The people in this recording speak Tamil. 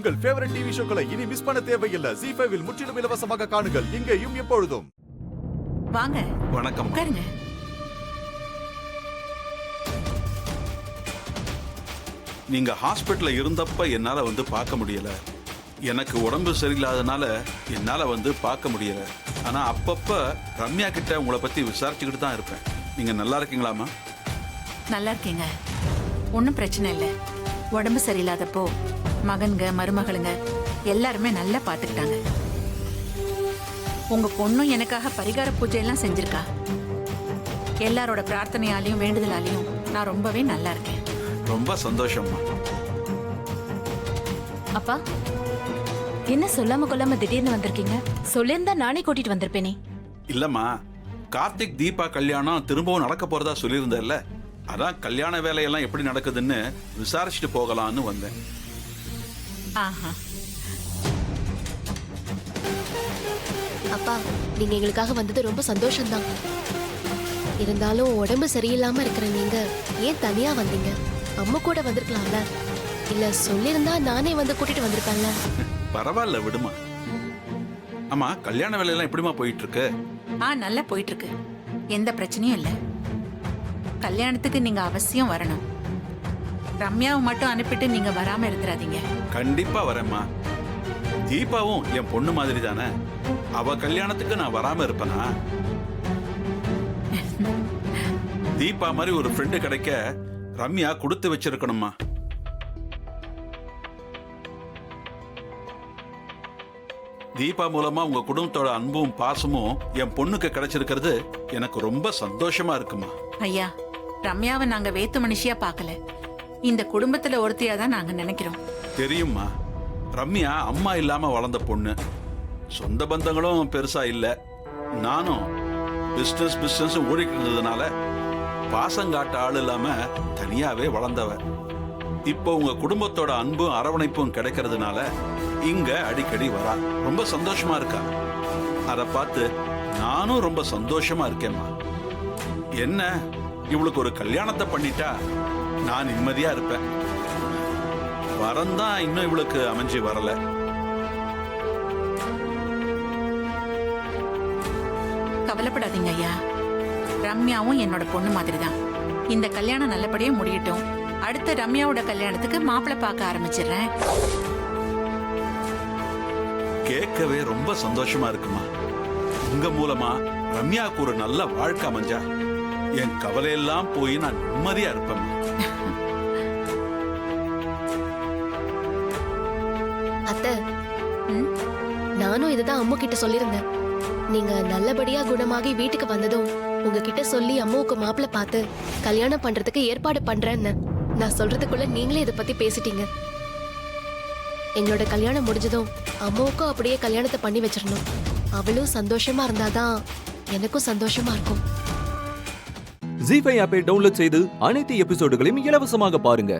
உங்கள் ஃபேவரட் டிவி ஷோக்களை இனி மிஸ் பண்ண தேவையில்லை. ZEE5 இல் முற்றிலும் இலவசமாக காணுங்கள், இங்கேயும் எப்பொழுதும். வாங்க. வணக்கம். உட்காருங்க. நீங்க ஹாஸ்பிட்டல்ல இருந்தப்ப என்னால வந்து பார்க்க முடியல. எனக்கு உடம்பு சரியில்லாதனால என்னால வந்து பார்க்க முடியல. ஆனா அப்பப்ப ரம்யா கிட்ட உங்களை பத்தி விசாரிச்சுக்கிட்டு தான் இருப்பேன். நீங்க நல்லா இருக்கீங்களாமா? நல்லா இருக்கீங்க, ஒன்றும் பிரச்சனை இல்லை. உடம்பு சரியில்லாதப்போ மகன்க மருமகளுங்க எல்லாருமே நல்லா பார்த்துக்கிட்டாங்க. உங்க பொண்ணும் எனக்காக பரிகார பூஜை எல்லாம் செஞ்சிருக்கா. எல்லாரோட பிரார்த்தனையாலையும் வேண்டுதலாலையும் நான் ரொம்பவே நல்லா இருக்கேன். ரொம்ப சந்தோஷம்மா. அப்பா, என்ன சொல்லாம கொள்ளாம திடீர்னு வந்திருக்கீங்க? சொல்லியிருந்தா நானே கூட்டிட்டு வந்திருப்பேனே. இல்லம்மா, கார்த்திக் தீபா கல்யாணம் திரும்பவும் நடக்க போறதா சொல்லியிருந்தேல்ல, அதான் கல்யாண வேலையெல்லாம் எப்படி நடக்குதுன்னு விசாரிச்சுட்டு போகலான்னு வந்தேன். ஆஹா. அப்பா, நீங்க எங்களுக்காக வந்தது ரொம்ப சந்தோஷம்தான். இருந்தாலும் உடம்பு சரியில்லாம இருக்கிற நீங்க ஏன் தனியா வந்தீங்க? அம்மா கூட வந்திருக்கலாம்ல. இல்ல சொல்லியிருந்தா நானே வந்து கூட்டிட்டு வந்திருப்பேன்ல. பரவாயில்ல, விடுமா. ஆமா, கல்யாண வேலையெல்லாம் எப்படிமா போயிட்டு இருக்கு? நல்லா போயிட்டு இருக்கு, எந்த பிரச்சனையும் இல்லை. கல்யாணத்துக்கு நீங்க அவசியம் வரணும். ரம்யாவை மட்டும் அனுப்பிட்டு நீங்க வராம இருந்துடாதீங்க. கண்டிப்பா வரேம்மா. தீபாவும் என் பொண்ணு மாதிரி தானே, அவ கல்யாணத்துக்கு நான் வராம இருப்பேனா? தீபா மாதிரி ஒரு ஃப்ரெண்டு கிடைக்க ரம்யா கொடுத்து வச்சிருக்கணுமா. தீபா மூலமா உங்க குடும்பத்தோட அன்பும் பாசமும் என் பொண்ணுக்கு கிடைச்சிருக்கிறது எனக்கு ரொம்ப சந்தோஷமா இருக்குமா. ஐயா, ரம்யாவை நாங்க வேத்து மனுஷியா பார்க்கல, இந்த குடும்பத்துல ஒருத்தையா தான் நாங்க நினைக்கிறோம். தெரியுமா, ரம்யா அம்மா இல்லாம வளர்ந்த பொண்ணு. சொந்த பந்தங்களும் பெருசா இல்ல. நானும் பிசினஸ் ஓடிட்டு இருந்ததுனால பாசங்காட்ட ஆள் இல்லாம தனியாவே வளர்ந்தவ. இப்போ உங்க குடும்பத்தோட அன்பும் அரவணைப்பும் கிடைக்கிறதுனால இங்க அடிக்கடி வரா. ரொம்ப சந்தோஷமா இருக்கா. அத பார்த்து நானும் ரொம்ப சந்தோஷமா இருக்கேம்மா. என்ன, இவளுக்கு ஒரு கல்யாணத்தை பண்ணிட்டா நான் நிம்மதியா இருப்பேன். வரந்தான் இன்னும் இவளுக்கு அமைஞ்சு வரல. கவலைப்படாதீங்க ஐயா, ரம்யாவும் என்னோட பொண்ணு மாதிரி தான். இந்த கல்யாணம் நல்லபடியா முடியட்டும். அடுத்த ரம்யாவோட கல்யாணத்துக்கு மாப்பிள்ளை பார்க்க ஆரம்பிச்சிடுறேன். கேட்கவே ரொம்ப சந்தோஷமா இருக்குமா. உங்க மூலமா ரம்யாவுக்கு ஒரு நல்ல வாழ்க்கை அமைஞ்சா என் கவலையெல்லாம் போய் நான் நிம்மதியா இருப்பேன். அத்தை, நானும் இதுதான் அம்மா கிட்ட சொல்லியிருந்தேன். நீங்க நல்லபடியா குணமாகி வீட்டுக்கு வந்ததும் உங்ககிட்ட சொல்லி அம்மாவுக்கு மாப்பிள்ளை பார்த்து கல்யாணம் பண்றதுக்கு ஏற்பாடு பண்றேன்னு. நான் சொல்றதுக்குள்ள நீங்களே இதை பத்தி பேசிட்டீங்க. எங்களோட கல்யாணம் முடிஞ்சதும் அம்மாவுக்கும் அப்படியே கல்யாணத்தை பண்ணி வச்சிடணும். அவளும் சந்தோஷமா இருந்தாதான் எனக்கும் சந்தோஷமா இருக்கும். ZEE5 ஆப்பை டவுன்லோட் செய்து அனைத்து எபிசோடுகளையும் இலவசமாக பாருங்க.